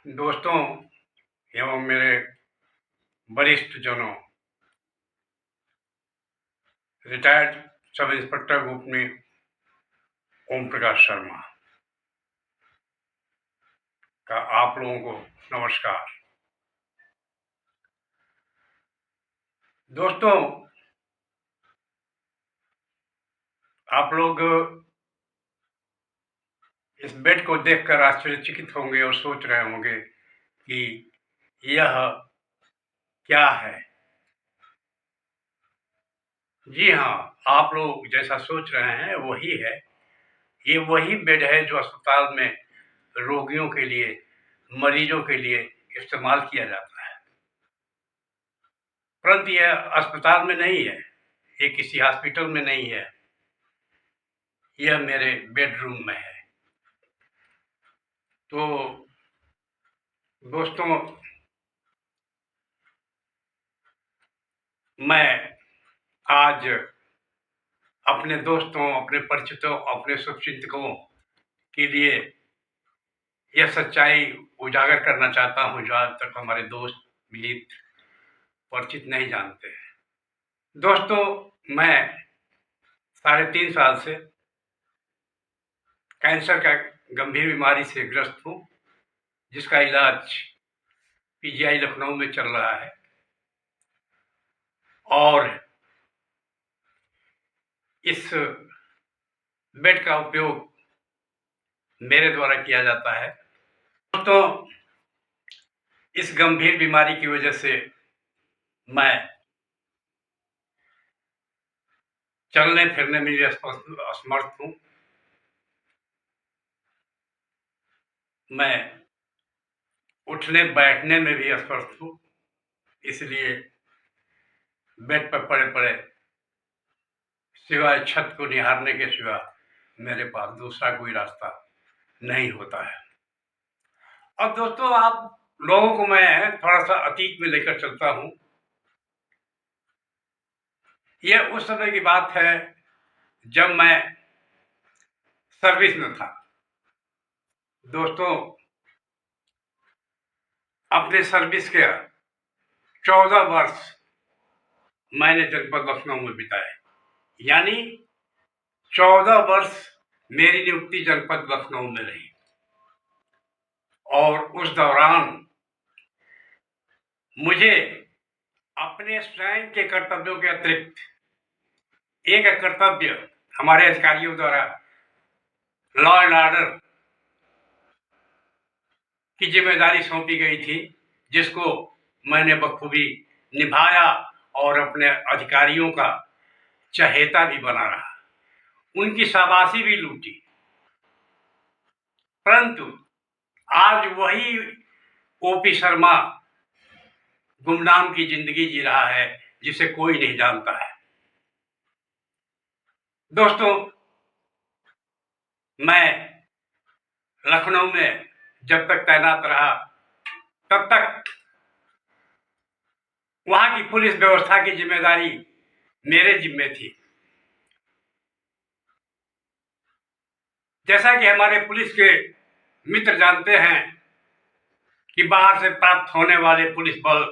दोस्तों एवं मेरे वरिष्ठ जनों, रिटायर्ड सब इंस्पेक्टर ग्रुप में ओम प्रकाश शर्मा का आप लोगों को नमस्कार। दोस्तों, आप लोग इस बेड को देखकर आश्चर्यचकित होंगे और सोच रहे होंगे कि यह क्या है। जी हाँ, आप लोग जैसा सोच रहे हैं वही है। ये वही बेड है जो अस्पताल में रोगियों के लिए, मरीजों के लिए इस्तेमाल किया जाता है। परंतु यह अस्पताल में नहीं है, ये किसी हॉस्पिटल में नहीं है, यह मेरे बेडरूम में है। तो दोस्तों, मैं आज अपने दोस्तों, अपने परिचितों, अपने शुभचिंतकों के लिए यह सच्चाई उजागर करना चाहता हूँ जो आज तक हमारे दोस्त, मित्र, परिचित नहीं जानते हैं। दोस्तों, मैं 3.5 साल से कैंसर का गंभीर बीमारी से ग्रस्त हूँ, जिसका इलाज पीजीआई लखनऊ में चल रहा है और इस बेड का उपयोग मेरे द्वारा किया जाता है। तो इस गंभीर बीमारी की वजह से मैं चलने फिरने में भी असमर्थ हूँ। मैं उठने बैठने में भी असमर्थ हूँ। इसलिए बेड पर पड़े पड़े सिवाय छत को निहारने के सिवा मेरे पास दूसरा कोई रास्ता नहीं होता है। अब दोस्तों, आप लोगों को मैं थोड़ा सा अतीत में लेकर चलता हूँ। यह उस समय की बात है जब मैं सर्विस में था। दोस्तों, अपने सर्विस के 14 वर्ष मैंने जनपद लखनऊ में बिताए, यानी 14 वर्ष मेरी नियुक्ति जनपद लखनऊ में रही और उस दौरान मुझे अपने स्वयं के कर्तव्यों के अतिरिक्त एक कर्तव्य हमारे अधिकारियों द्वारा लॉ एंड ऑर्डर की जिम्मेदारी सौंपी गई थी, जिसको मैंने बखूबी निभाया और अपने अधिकारियों का चहेता भी बना रहा, उनकी शाबाशी भी लूटी। परंतु आज वही ओपी शर्मा गुमनाम की जिंदगी जी रहा है जिसे कोई नहीं जानता है। दोस्तों, मैं लखनऊ में जब तक तैनात रहा तब तक वहां की पुलिस व्यवस्था की जिम्मेदारी मेरे जिम्मे थी। जैसा कि हमारे पुलिस के मित्र जानते हैं कि बाहर से प्राप्त होने वाले पुलिस बल,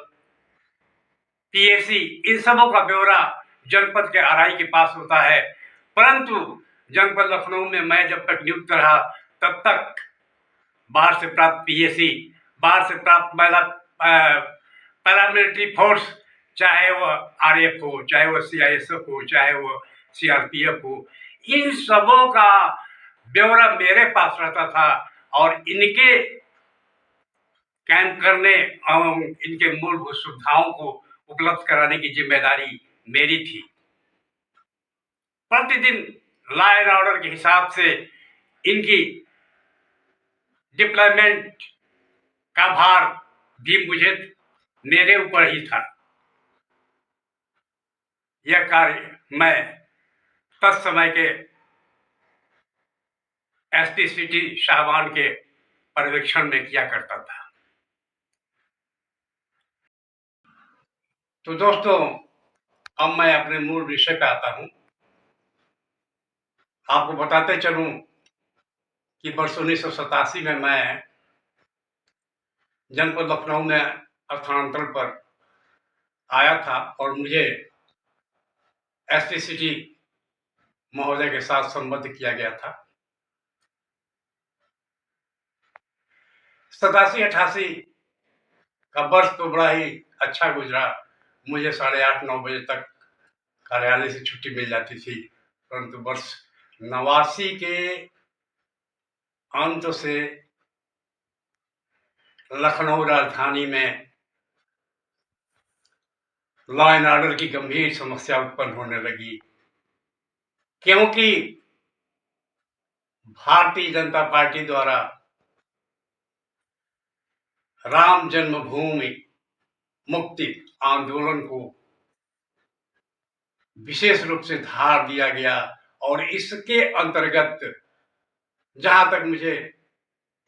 पीएसी, इन सबों का ब्यौरा जनपद के आरआई के पास होता है। परंतु जनपद लखनऊ में मैं जब तक नियुक्त रहा तब तक बाहर से प्राप्त पीएसी, बाहर से प्राप्त पैरामिलिट्री फोर्स, चाहे वह आरएफ हो, चाहे वह सीआईएसएफ हो, चाहे वह सीआरपीएफ हो, इन सबों का ब्यौरा मेरे पास रहता था और इनके कैंप करने और इनके मूलभूत सुविधाओं को उपलब्ध कराने की जिम्मेदारी मेरी थी। प्रतिदिन लॉ एंड ऑर्डर के हिसाब से इनकी डिप्लॉयमेंट का भार भी मेरे ऊपर ही था। यह कार्य मैं तत्समय के एसपी सिटी शाहबान के पर्यवेक्षण में किया करता था। तो दोस्तों, अब मैं अपने मूल विषय पे आता हूं। आपको बताते चलूं कि वर्ष 1987 में मैं जनपद लखनऊ में स्थानांतरण पर आया था और मुझे एसपी सिटी महोदय के साथ संबद्ध किया गया था। 87-88 का वर्ष तो बड़ा ही अच्छा गुजरा। मुझे 8:30-9 बजे तक कार्यालय से छुट्टी मिल जाती थी, परंतु वर्ष 89 के अंत से लखनऊ राजधानी में लॉ एंड ऑर्डर की गंभीर समस्या उत्पन्न होने लगी, क्योंकि भारतीय जनता पार्टी द्वारा राम जन्मभूमि मुक्ति आंदोलन को विशेष रूप से धार दिया गया। और इसके अंतर्गत जहां तक मुझे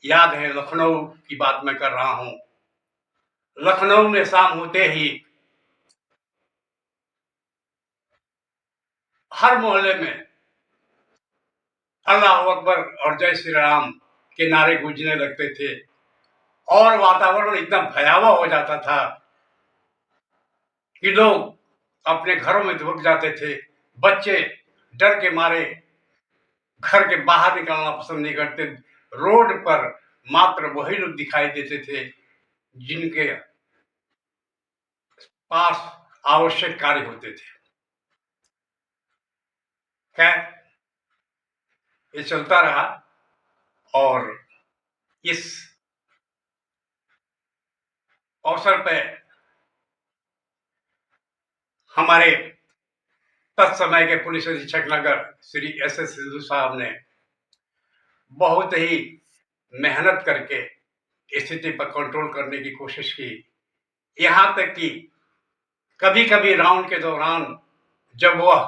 याद है, लखनऊ की बात मैं कर रहा हूं, लखनऊ में शाम होते ही हर मोहल्ले में अल्लाह अकबर और जय श्री राम के नारे गूंजने लगते थे और वातावरण इतना भयावह हो जाता था कि लोग अपने घरों में दुबक जाते थे। बच्चे डर के मारे घर के बाहर निकलना पसंद नहीं करते। रोड पर मात्र वही लोग दिखाई देते थे जिनके पास आवश्यक कार्य होते थे। खैर, ये चलता रहा और इस अवसर पे हमारे तत्समय के पुलिस अधीक्षक नगर श्री एस सिद्धू साहब ने बहुत ही मेहनत करके स्थिति पर कंट्रोल करने की कोशिश की। यहां तक कि कभी कभी राउंड के दौरान जब वह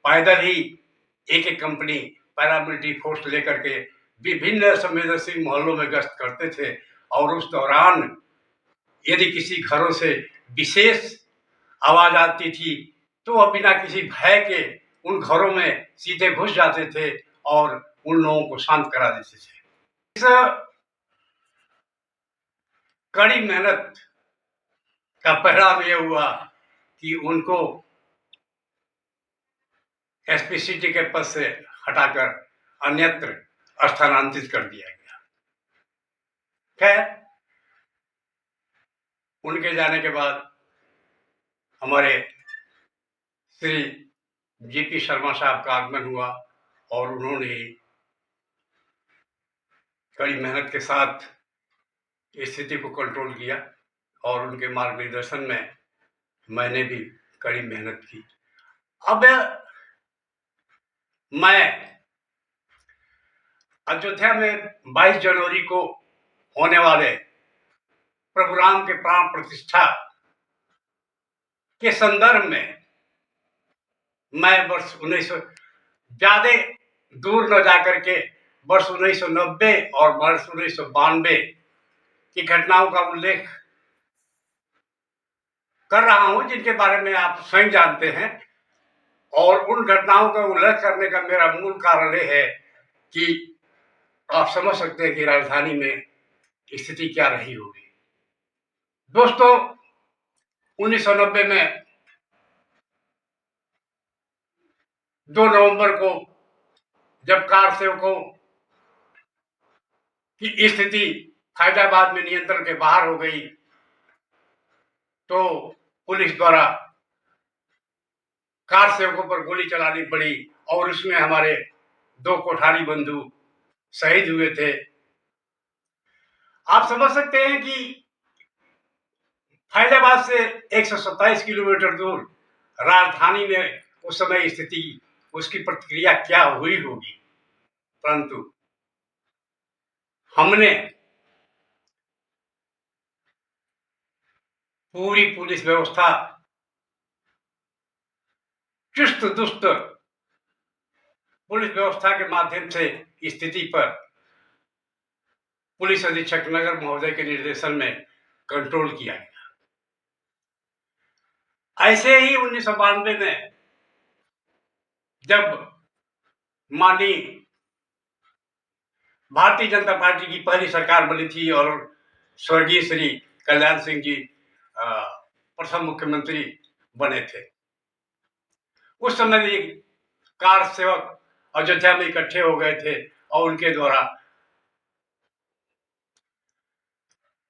पैदल ही एक कंपनी पैरामिलिट्री फोर्स लेकर के विभिन्न संवेदनशील मोहल्लों में गश्त करते थे और उस दौरान यदि किसी घरों से विशेष आवाज आती थी तो वह बिना किसी भय के उन घरों में सीधे घुस जाते थे और उन लोगों को शांत करा देते थे। इस कड़ी मेहनत का परिणाम यह हुआ कि उनको एसपी सिटी के पद से हटाकर अन्यत्र स्थानांतरित कर दिया गया। खैर, उनके जाने के बाद हमारे श्री जीपी शर्मा साहब का आगमन हुआ और उन्होंने कड़ी मेहनत के साथ स्थिति को कंट्रोल किया और उनके मार्गदर्शन में मैंने भी कड़ी मेहनत की। अब मैं अयोध्या में 22 जनवरी को होने वाले प्रभु राम के प्राण प्रतिष्ठा के संदर्भ में मैं वर्ष 1900 ज्यादा दूर न जाकर के वर्ष 1990 और वर्ष 1992 की घटनाओं का उल्लेख कर रहा हूं, जिनके बारे में आप स्वयं जानते हैं। और उन घटनाओं का उल्लेख करने का मेरा मूल कारण यह है कि आप समझ सकते हैं कि राजधानी में स्थिति क्या रही होगी। दोस्तों, 1990 में 2 नवंबर को जब कार सेवकों की स्थिति फैजाबाद में नियंत्रण के बाहर हो गई तो पुलिस द्वारा कार सेवकों पर गोली चलानी पड़ी और उसमें हमारे 2 कोठारी बंधु शहीद हुए थे। आप समझ सकते हैं कि फैजाबाद से 127 किलोमीटर दूर राजधानी में उस समय स्थिति, उसकी प्रतिक्रिया क्या हुई होगी। परंतु हमने पूरी पुलिस व्यवस्था चुस्त दुस्त पुलिस व्यवस्था के माध्यम से स्थिति पर पुलिस अधीक्षक नगर महोदय के निर्देशन में कंट्रोल किया गया। ऐसे ही 1992 में जब माननीय भारतीय जनता पार्टी की पहली सरकार बनी थी और स्वर्गीय श्री कल्याण सिंह जी प्रथम मुख्यमंत्री बने थे। उस समय भी कार सेवक अयोध्या में इकट्ठे हो गए थे और उनके द्वारा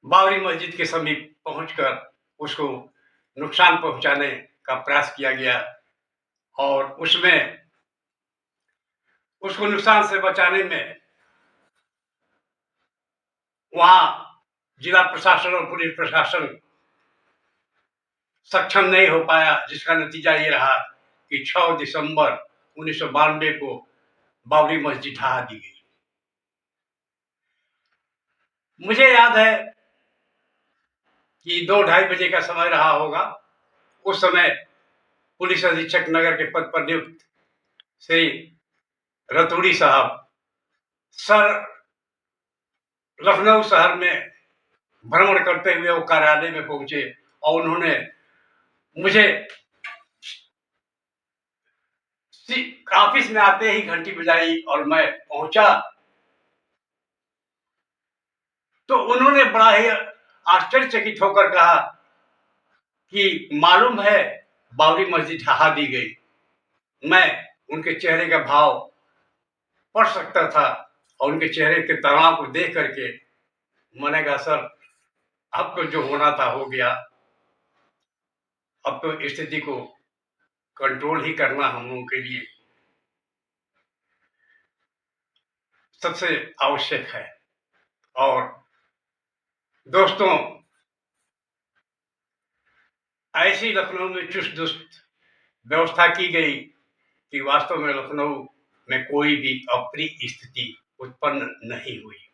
बाबरी मस्जिद के समीप पहुंचकर उसको नुकसान पहुंचाने का प्रयास किया गया और उसमें उसको नुकसान से बचाने में वहां जिला प्रशासन और पुलिस प्रशासन सक्षम नहीं हो पाया, जिसका नतीजा ये रहा कि 6 दिसंबर 1992 को बाबरी मस्जिद ढहा दी गई। मुझे याद है कि 2-2:30 बजे का समय रहा होगा। उस समय पुलिस अधीक्षक नगर के पद पर नियुक्त श्री रतूड़ी साहब लखनऊ शहर में भ्रमण करते हुए वो कार्यालय में पहुंचे और उन्होंने मुझे ऑफिस में आते ही घंटी बजाई और मैं पहुंचा तो उन्होंने बड़ा ही आश्चर्यचकित होकर कहा कि मालूम है बाबरी मस्जिद ढहा दी गई। मैं उनके चेहरे का भाव पढ़ सकता था और उनके चेहरे के तनाव को देख करके मैंने कहा सर अब तो जो होना था हो गया, अब तो स्थिति को कंट्रोल ही करना हम लोगों के लिए सबसे आवश्यक है। और दोस्तों, ऐसी लखनऊ में चुस्त दुरुस्त व्यवस्था की गई कि वास्तव में लखनऊ में कोई भी अप्रिय स्थिति उत्पन्न नहीं हुई।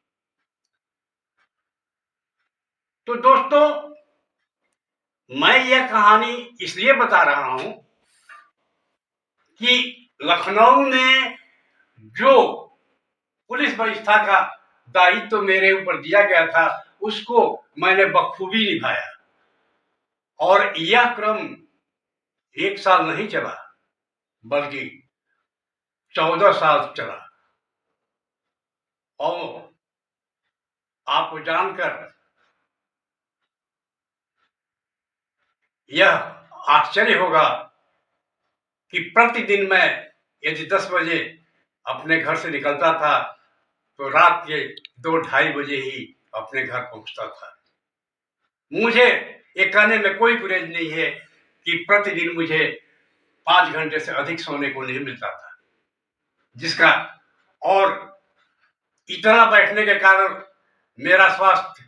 तो दोस्तों, मैं यह कहानी इसलिए बता रहा हूं कि लखनऊ में जो पुलिस व्यवस्था का दायित्व तो मेरे ऊपर दिया गया था उसको मैंने बखूबी निभाया और यह क्रम 1 साल नहीं चला बल्कि 14 साल चला। और आपको जानकर यह आश्चर्य होगा कि प्रतिदिन मैं यदि 10 बजे अपने घर से निकलता था तो रात के 2-2:30 बजे ही अपने घर पहुंचता था। मुझे ये कहने में कोई गुरेज नहीं है कि प्रतिदिन मुझे 5 घंटे से अधिक सोने को नहीं मिलता था, जिसका और इतना बैठने के कारण मेरा स्वास्थ्य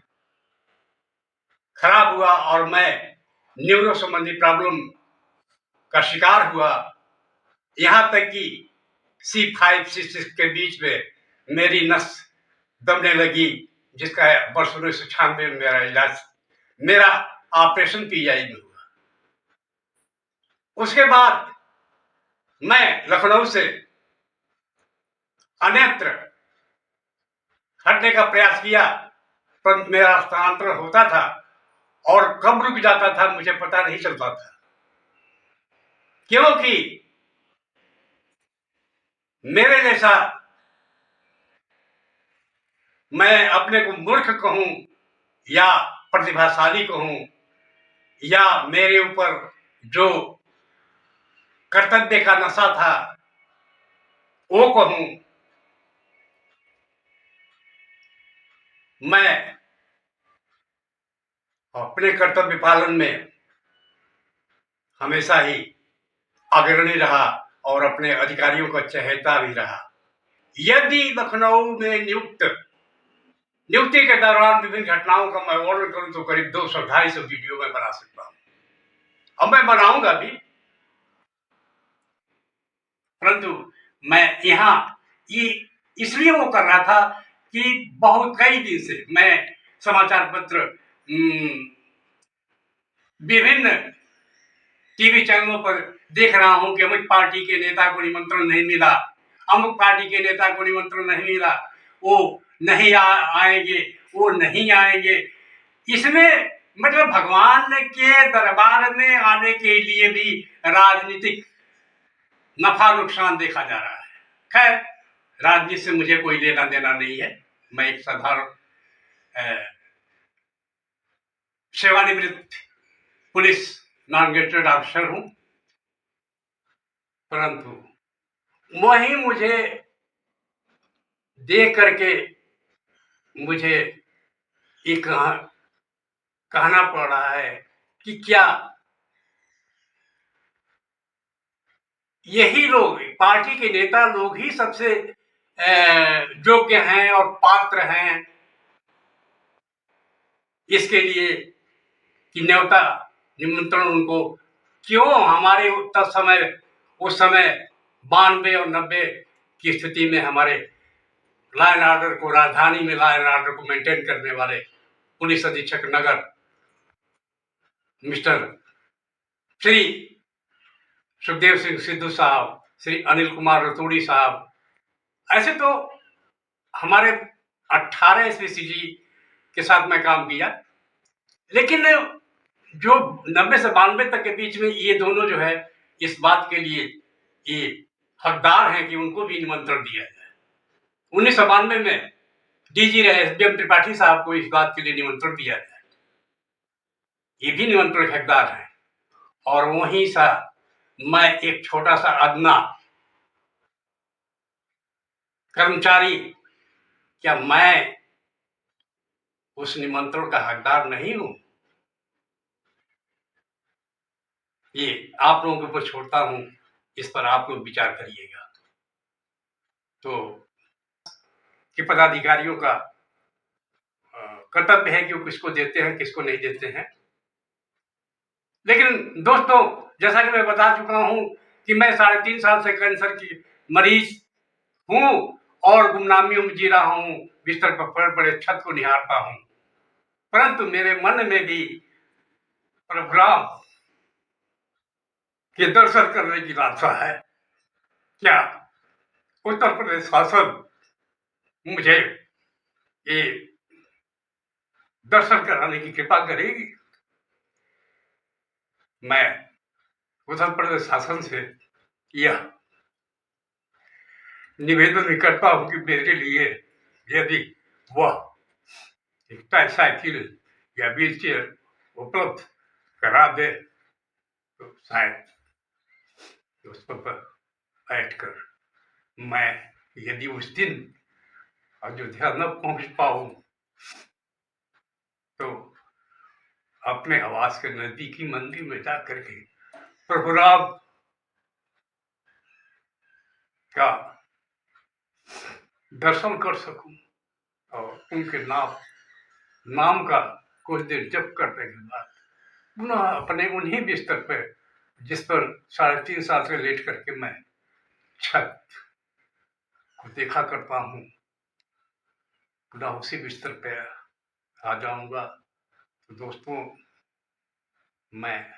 खराब हुआ और मैं न्यूरो संबंधी प्रॉब्लम का शिकार हुआ। यहां तक कि C5 C6 के बीच में मेरी नस दबने लगी, जिसका वर्ष 1996 में मेरा ऑपरेशन PGI में हुआ। उसके बाद मैं लखनऊ से अन्यत्र हटने का प्रयास किया, परंतु मेरा स्थानांतरण होता था और कब रुक जाता था मुझे पता नहीं चलता था, क्योंकि मेरे जैसा, मैं अपने को मूर्ख कहूं या प्रतिभाशाली कहूं या मेरे ऊपर जो कर्तव्य का नशा था वो कहूं, मैं अपने कर्तव्य पालन में हमेशा ही अग्रणी रहा और अपने अधिकारियों का चहेता भी रहा। यदि लखनऊ में नियुक्ति के दौरान विभिन्न घटनाओं का मैं वर्णन करूं तो करीब 200-250 वीडियो में बना सकता हूं, अब मैं बनाऊंगा भी, परंतु मैं यहाँ ये इसलिए वो कर रहा था कि बहुत कई दिन से मैं समाचार पत्र, विभिन्न टीवी चैनलों पर देख रहा हूं कि अमुक पार्टी के नेता को निमंत्रण नहीं मिला, अमुक पार्टी के नेता को निमंत्रण नहीं मिला, वो नहीं आएंगे, वो नहीं आएंगे। इसमें मतलब भगवान के दरबार में आने के लिए भी राजनीतिक नफा नुकसान देखा जा रहा है। खैर, राजनीति से मुझे कोई लेना देना नहीं है। मैं एक साधारण सेवानिवृत्त पुलिस नॉन गेजेटेड ऑफिसर हूं, परंतु वही मुझे देख करके मुझे ये कहना पड़ रहा है कि क्या यही लोग, पार्टी के नेता लोग ही सबसे योग्य हैं और पात्र हैं इसके लिए कि न्योता निमंत्रण उनको क्यों हमारे उस समय 92 और 90 की स्थिति में हमारे लॉ एंड ऑर्डर को, राजधानी में लॉ एंड ऑर्डर को मेंटेन करने वाले पुलिस अधीक्षक नगर मिस्टर श्री सुखदेव सिंह सिद्धू साहब, श्री अनिल कुमार रतूड़ी साहब, ऐसे तो हमारे 18 SPCG के साथ मैं काम किया, लेकिन जो 90 से 92 तक के बीच में ये दोनों जो है इस बात के लिए ये हकदार हैं कि उनको भी निमंत्रण दिया जाए। 1992 में DG रहे SBM त्रिपाठी साहब को इस बात के लिए निमंत्रण दिया जाए, ये भी निमंत्रण हकदार है। और वहीं सा मैं एक छोटा सा अदना कर्मचारी, क्या मैं उस निमंत्रण का हकदार नहीं हूं? ये आप लोगों के ऊपर छोड़ता हूं, इस पर आप लोग विचार करिएगा। तो कि पदाधिकारियों का कर्तव्य है कि वो किसको देते हैं, किसको नहीं देते हैं। लेकिन दोस्तों, जैसा कि मैं बता चुका हूं कि मैं 3.5 साल से कैंसर की मरीज हूं और गुमनामियों में जी रहा हूं, बिस्तर पर पड़े पड़े छत को निहारता हूं, परंतु मेरे मन में भी प्रोग्राम के दर्शन करने की लालसा है। क्या उत्तर प्रदेश शासन मुझे ये दर्शन कराने की कृपा करेगी? मैं उत्तर प्रदेश शासन से यह निवेदन भी करता हूं कि मेरे लिए यदि वह एक साइकिल या व्हील चेयर उपलब्ध करा दे तो शायद उस पर बैठकर मैं, यदि उस दिन अयोध्या न पहुंच पाऊं तो अपने आवास के नजदीकी मंदिर में जाकर के प्रभु राम का दर्शन कर सकूं और उनके नाम का कुछ देर जप करने के बाद पुनः अपने उन्हीं बिस्तर पर, जिस पर 3.5 साल से लेट करके मैं छत को देखा करता हूं, पुनः उसी बिस्तर पर आ जाऊंगा। तो दोस्तों, मैं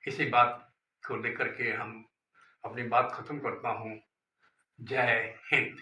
इसी बात को लेकर के हम अपनी बात खत्म करता हूं। जय हिंद।